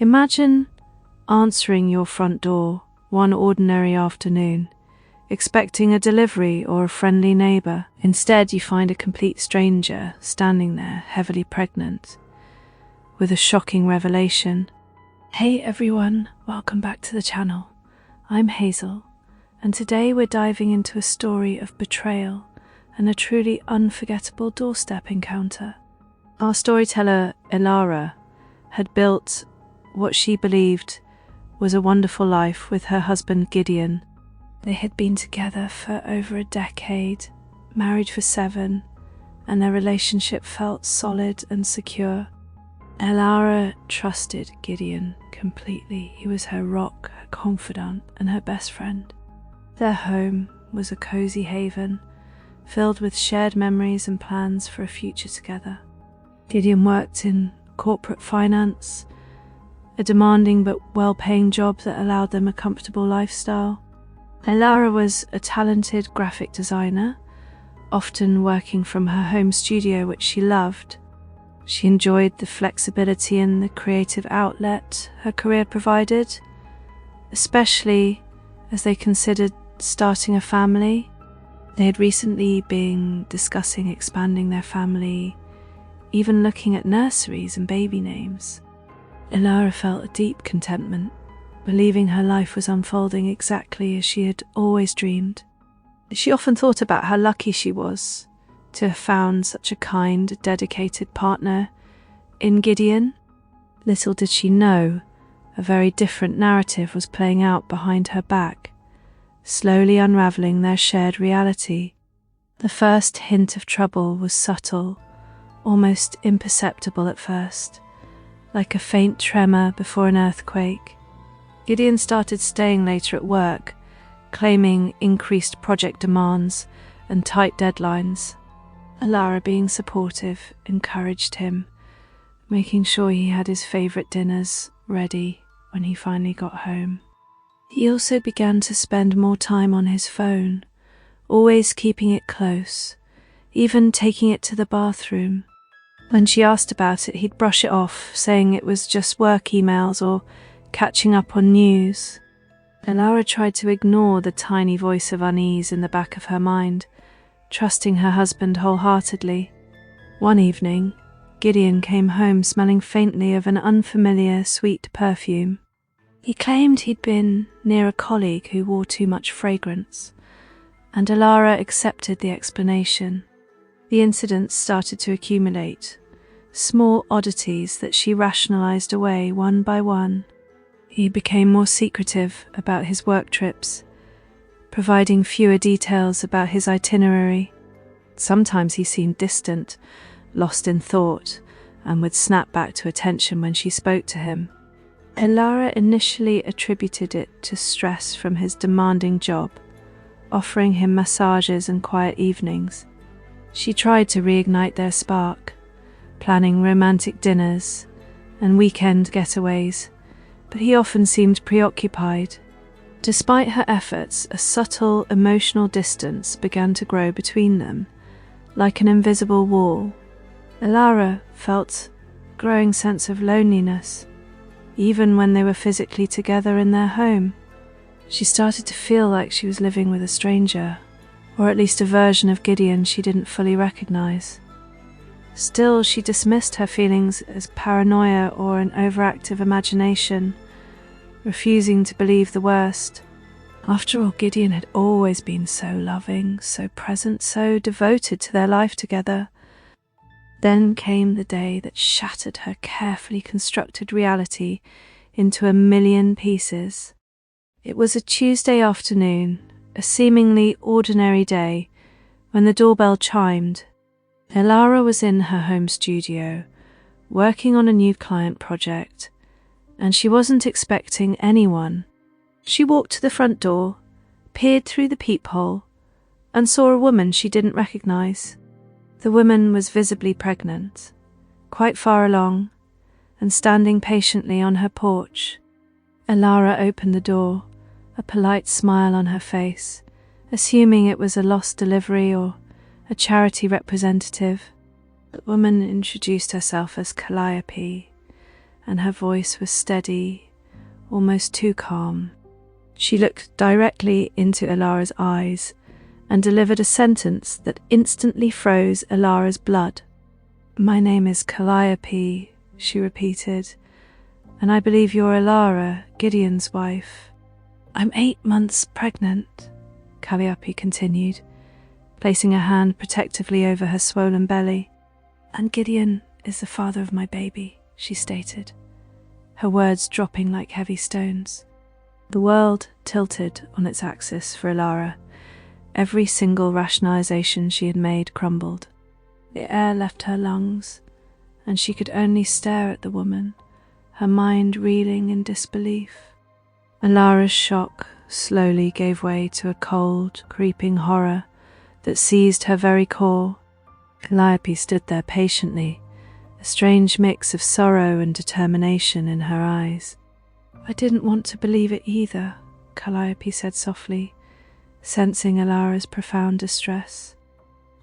Imagine answering your front door one ordinary afternoon, expecting a delivery or a friendly neighbour. Instead, you find a complete stranger standing there, heavily pregnant, with a shocking revelation. Hey everyone, welcome back to the channel. I'm Hazel, and today we're diving into a story of betrayal and a truly unforgettable doorstep encounter. Our storyteller, Elara, had built what she believed was a wonderful life with her husband Gideon. They had been together for over a decade, married for 7, and their relationship felt solid and secure. Elara trusted Gideon completely. He was her rock, her confidant, and her best friend. Their home was a cozy haven, filled with shared memories and plans for a future together. Gideon worked in corporate finance, a demanding but well-paying job that allowed them a comfortable lifestyle. Elara was a talented graphic designer, often working from her home studio, which she loved. She enjoyed the flexibility and the creative outlet her career provided, especially as they considered starting a family. They had recently been discussing expanding their family, even looking at nurseries and baby names. Elara felt a deep contentment, believing her life was unfolding exactly as she had always dreamed. She often thought about how lucky she was to have found such a kind, dedicated partner in Gideon. Little did she know, a very different narrative was playing out behind her back, slowly unraveling their shared reality. The first hint of trouble was subtle, almost imperceptible at first, like a faint tremor before an earthquake. Gideon started staying later at work, claiming increased project demands and tight deadlines. Elara, being supportive, encouraged him, making sure he had his favourite dinners ready when he finally got home. He also began to spend more time on his phone, always keeping it close, even taking it to the bathroom. When she asked about it, he'd brush it off, saying it was just work emails or catching up on news. Elara tried to ignore the tiny voice of unease in the back of her mind, trusting her husband wholeheartedly. One evening, Gideon came home smelling faintly of an unfamiliar sweet perfume. He claimed he'd been near a colleague who wore too much fragrance, and Elara accepted the explanation. The incidents started to accumulate, small oddities that she rationalized away one by one. He became more secretive about his work trips, providing fewer details about his itinerary. Sometimes he seemed distant, lost in thought, and would snap back to attention when she spoke to him. Elara initially attributed it to stress from his demanding job, offering him massages and quiet evenings. She tried to reignite their spark, planning romantic dinners and weekend getaways, but he often seemed preoccupied. Despite her efforts, a subtle emotional distance began to grow between them, like an invisible wall. Elara felt a growing sense of loneliness, even when they were physically together in their home. She started to feel like she was living with a stranger, or at least a version of Gideon she didn't fully recognize. Still, she dismissed her feelings as paranoia or an overactive imagination, refusing to believe the worst. After all, Gideon had always been so loving, so present, so devoted to their life together. Then came the day that shattered her carefully constructed reality into a million pieces. It was a Tuesday afternoon, a seemingly ordinary day, when the doorbell chimed. Elara was in her home studio, working on a new client project, and she wasn't expecting anyone. She walked to the front door, peered through the peephole, and saw a woman she didn't recognize. The woman was visibly pregnant, quite far along, and standing patiently on her porch. Elara opened the door, a polite smile on her face, assuming it was a lost delivery or a charity representative. The woman introduced herself as Calliope, and her voice was steady, almost too calm. She looked directly into Elara's eyes and delivered a sentence that instantly froze Elara's blood. "My name is Calliope," she repeated, "and I believe you're Elara, Gideon's wife." "I'm 8 months pregnant," Calliope continued, placing a hand protectively over her swollen belly. "And Gideon is the father of my baby," she stated, her words dropping like heavy stones. The world tilted on its axis for Elara. Every single rationalization she had made crumbled. The air left her lungs, and she could only stare at the woman, her mind reeling in disbelief. Elara's shock slowly gave way to a cold, creeping horror that seized her very core. Calliope stood there patiently, a strange mix of sorrow and determination in her eyes. "I didn't want to believe it either," Calliope said softly, sensing Elara's profound distress.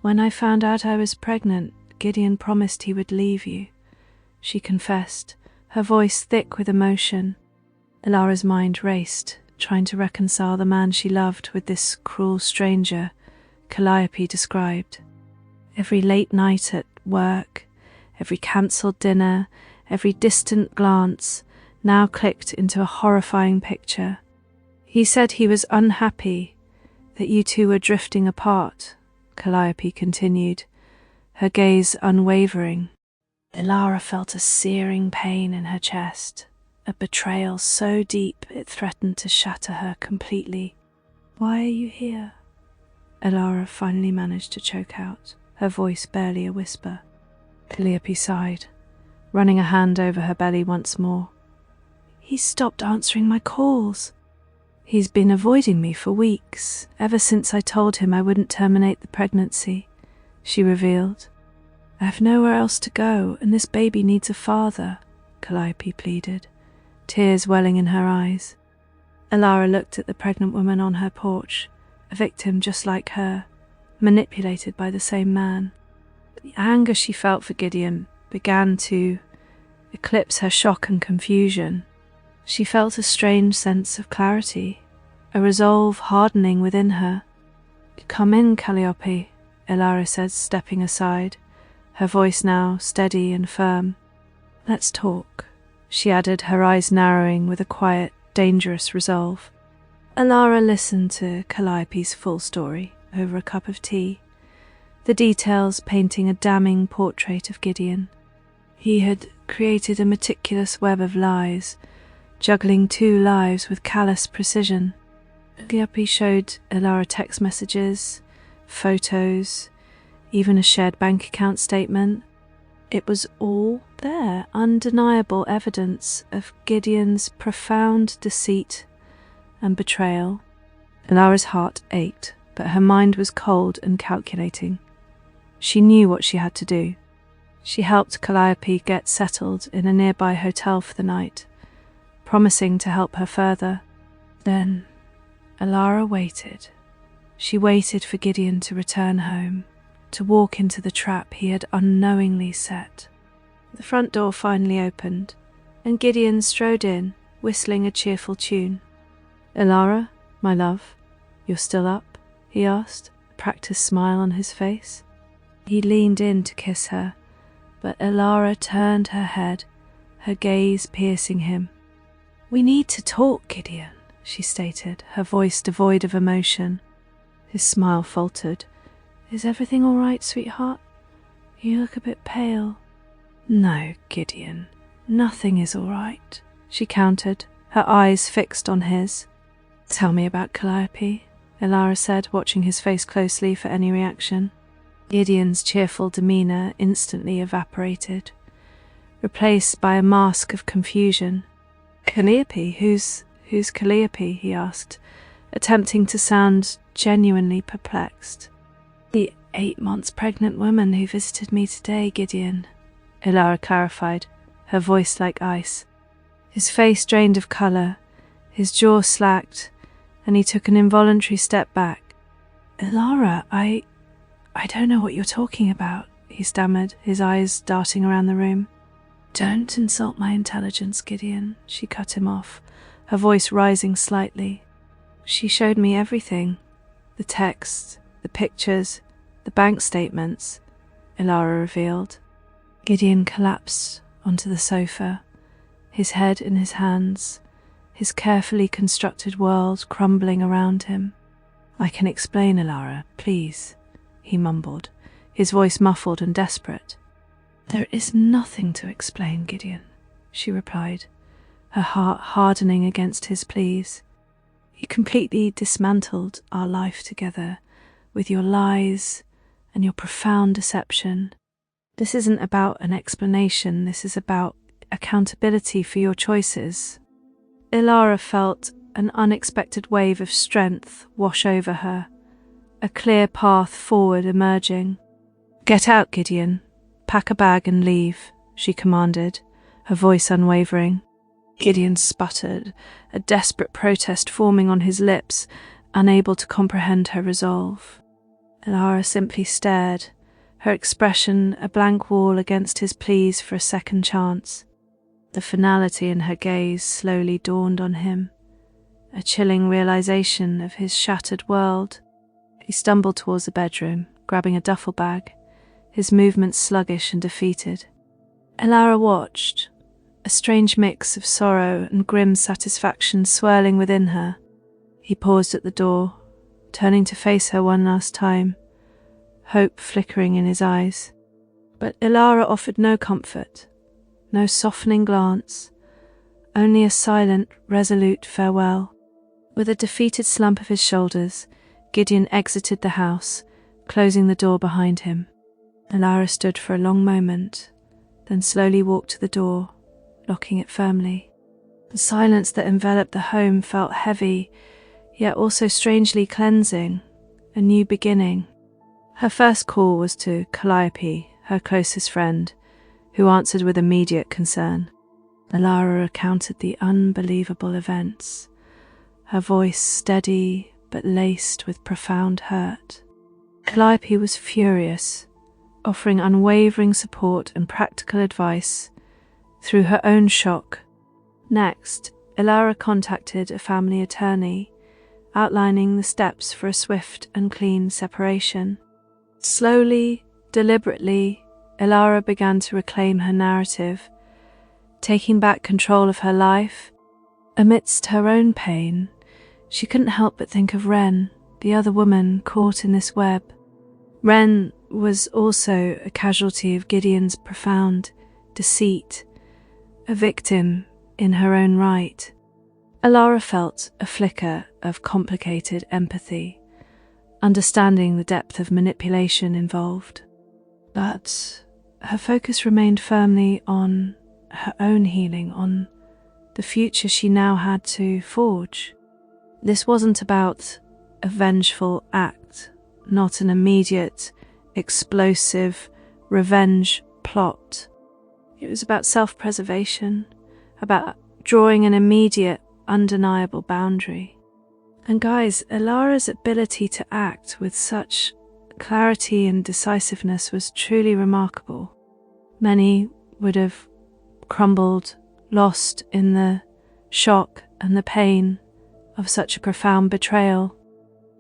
"When I found out I was pregnant, Gideon promised he would leave you," she confessed, her voice thick with emotion. Elara's mind raced, trying to reconcile the man she loved with this cruel stranger Calliope described. Every late night at work, every cancelled dinner, every distant glance now clicked into a horrifying picture. "He said he was unhappy, that you two were drifting apart," Calliope continued, her gaze unwavering. Elara felt a searing pain in her chest, a betrayal so deep it threatened to shatter her completely. "Why are you here?" Elara finally managed to choke out, her voice barely a whisper. Calliope sighed, running a hand over her belly once more. "He stopped answering my calls. He's been avoiding me for weeks, ever since I told him I wouldn't terminate the pregnancy," she revealed. "I have nowhere else to go, and this baby needs a father," Calliope pleaded, tears welling in her eyes. Elara looked at the pregnant woman on her porch, a victim just like her, manipulated by the same man. The anger she felt for Gideon began to eclipse her shock and confusion. She felt a strange sense of clarity, a resolve hardening within her. "Come in, Calliope," Elara said, stepping aside, her voice now steady and firm. "Let's talk," she added, her eyes narrowing with a quiet, dangerous resolve. Elara listened to Calliope's full story over a cup of tea, the details painting a damning portrait of Gideon. He had created a meticulous web of lies, juggling 2 lives with callous precision. Calliope showed Elara text messages, photos, even a shared bank account statement. It was all there, undeniable evidence of Gideon's profound deceit and betrayal. Elara's heart ached, but her mind was cold and calculating. She knew what she had to do. She helped Calliope get settled in a nearby hotel for the night, promising to help her further. Then Elara waited. She waited for Gideon to return home, to walk into the trap he had unknowingly set. The front door finally opened, and Gideon strode in, whistling a cheerful tune. "Elara, my love, you're still up?" he asked, a practiced smile on his face. He leaned in to kiss her, but Elara turned her head, her gaze piercing him. "We need to talk, Gideon," she stated, her voice devoid of emotion. His smile faltered. "Is everything all right, sweetheart? You look a bit pale." "No, Gideon, nothing is all right," she countered, her eyes fixed on his. "Tell me about Calliope," Elara said, watching his face closely for any reaction. Gideon's cheerful demeanor instantly evaporated, replaced by a mask of confusion. "Calliope? Who's Calliope?" he asked, attempting to sound genuinely perplexed. "The 8 months pregnant woman who visited me today, Gideon," Elara clarified, her voice like ice. His face drained of colour, his jaw slacked, and he took an involuntary step back. "Elara, I don't know what you're talking about," he stammered, his eyes darting around the room. "Don't insult my intelligence, Gideon," she cut him off, her voice rising slightly. "She showed me everything. The text, the pictures, the bank statements," Elara revealed. Gideon collapsed onto the sofa, his head in his hands, his carefully constructed world crumbling around him. "I can explain, Elara, please," he mumbled, his voice muffled and desperate. "There is nothing to explain, Gideon," she replied, her heart hardening against his pleas. "You completely dismantled our life together with your lies and your profound deception. This isn't about an explanation, this is about accountability for your choices." Elara felt an unexpected wave of strength wash over her, a clear path forward emerging. "Get out, Gideon. Pack a bag and leave," she commanded, her voice unwavering. Gideon sputtered, a desperate protest forming on his lips, unable to comprehend her resolve. Elara simply stared, her expression a blank wall against his pleas for a second chance. The finality in her gaze slowly dawned on him, a chilling realization of his shattered world. He stumbled towards the bedroom, grabbing a duffel bag, his movements sluggish and defeated. Elara watched, a strange mix of sorrow and grim satisfaction swirling within her. He paused at the door, turning to face her one last time, hope flickering in his eyes. But Elara offered no comfort, no softening glance, only a silent, resolute farewell. With a defeated slump of his shoulders, Gideon exited the house, closing the door behind him. Elara stood for a long moment, then slowly walked to the door, locking it firmly. The silence that enveloped the home felt heavy, yet also strangely cleansing, a new beginning. Her first call was to Calliope, her closest friend, who answered with immediate concern. Elara recounted the unbelievable events, her voice steady but laced with profound hurt. Calliope was furious, offering unwavering support and practical advice through her own shock. Next, Elara contacted a family attorney, outlining the steps for a swift and clean separation. Slowly, deliberately, Elara began to reclaim her narrative, taking back control of her life. Amidst her own pain, she couldn't help but think of Wren, the other woman caught in this web. Wren was also a casualty of Gideon's profound deceit, a victim in her own right. Elara felt a flicker of complicated empathy, understanding the depth of manipulation involved. But her focus remained firmly on her own healing, on the future she now had to forge. This wasn't about a vengeful act, not an immediate, explosive revenge plot. It was about self-preservation, about drawing an immediate, undeniable boundary. And guys, Elara's ability to act with such clarity and decisiveness was truly remarkable. Many would have crumbled, lost in the shock and the pain of such a profound betrayal.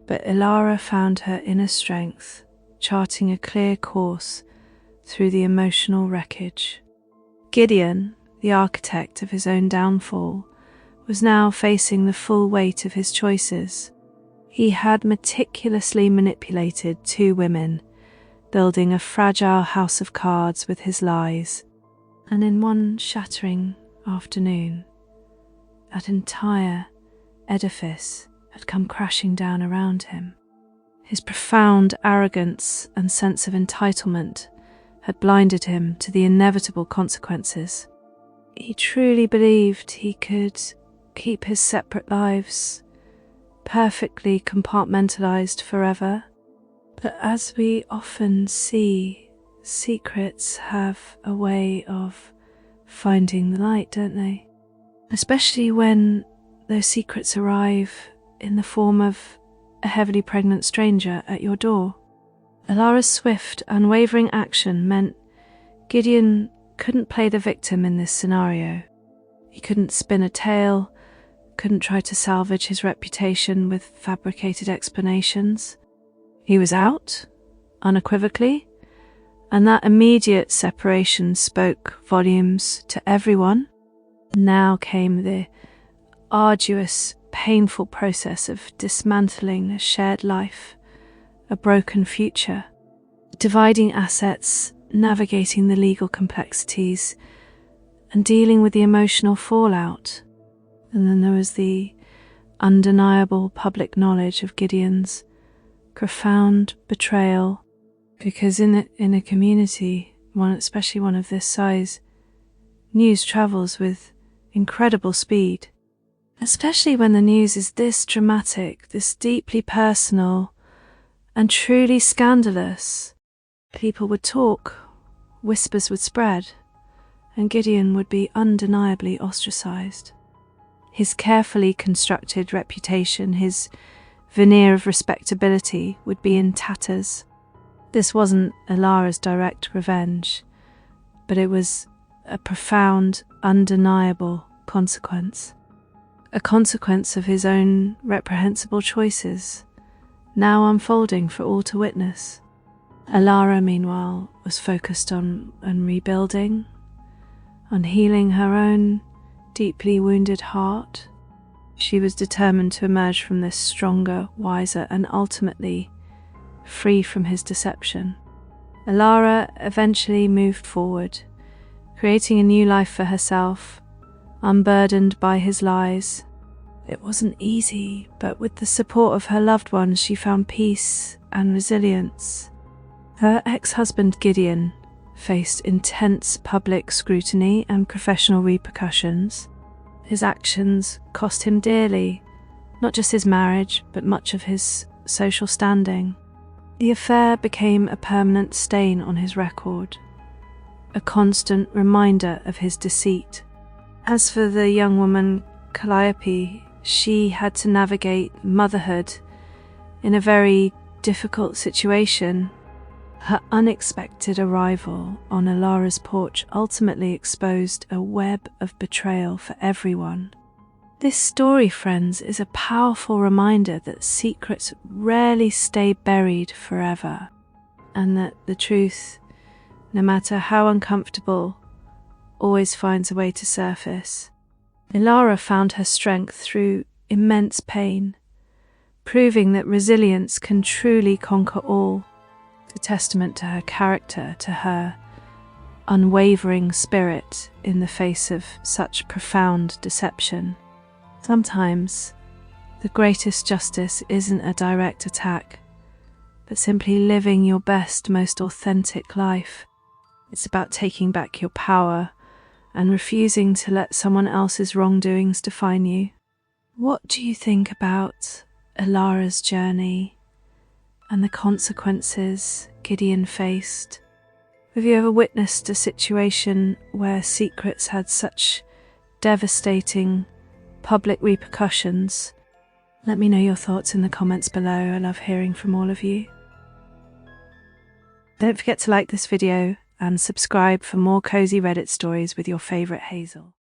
But Elara found her inner strength, charting a clear course through the emotional wreckage. Gideon, the architect of his own downfall, was now facing the full weight of his choices. He had meticulously manipulated two women, building a fragile house of cards with his lies. And in one shattering afternoon, that entire edifice had come crashing down around him. His profound arrogance and sense of entitlement had blinded him to the inevitable consequences. He truly believed he could keep his separate lives perfectly compartmentalized forever. But as we often see, secrets have a way of finding the light, don't they? Especially when those secrets arrive in the form of a heavily pregnant stranger at your door. Elara's swift, unwavering action meant Gideon couldn't play the victim in this scenario. He couldn't spin a tale, couldn't try to salvage his reputation with fabricated explanations. He was out, unequivocally, and that immediate separation spoke volumes to everyone. Now came the arduous, painful process of dismantling a shared life, a broken future, dividing assets, navigating the legal complexities, and dealing with the emotional fallout. And then there was the undeniable public knowledge of Gideon's profound betrayal, because in a community, especially one of this size, news travels with incredible speed, especially when the news is this dramatic, this deeply personal, and truly scandalous. People would talk, whispers would spread, and Gideon would be undeniably ostracized. His carefully constructed reputation, his veneer of respectability, would be in tatters. This wasn't Elara's direct revenge, but it was a profound, undeniable consequence. A consequence of his own reprehensible choices, now unfolding for all to witness. Elara, meanwhile, was focused on rebuilding, on healing her own deeply wounded heart. She was determined to emerge from this stronger, wiser, and ultimately free from his deception. Elara eventually moved forward, creating a new life for herself, unburdened by his lies. It wasn't easy, but with the support of her loved ones, she found peace and resilience. Her ex-husband Gideon faced intense public scrutiny and professional repercussions. His actions cost him dearly, not just his marriage, but much of his social standing. The affair became a permanent stain on his record, a constant reminder of his deceit. As for the young woman Calliope, she had to navigate motherhood in a very difficult situation. Her unexpected arrival on Elara's porch ultimately exposed a web of betrayal for everyone. This story, friends, is a powerful reminder that secrets rarely stay buried forever, and that the truth, no matter how uncomfortable, always finds a way to surface. Elara found her strength through immense pain, proving that resilience can truly conquer all. A testament to her character, to her unwavering spirit in the face of such profound deception. Sometimes the greatest justice isn't a direct attack, but simply living your best, most authentic life. It's about taking back your power and refusing to let someone else's wrongdoings define you. What do you think about Elara's journey and the consequences Gideon faced? Have you ever witnessed a situation where secrets had such devastating public repercussions? Let me know your thoughts in the comments below. I love hearing from all of you. Don't forget to like this video and subscribe for more cozy Reddit stories with your favourite Hazel.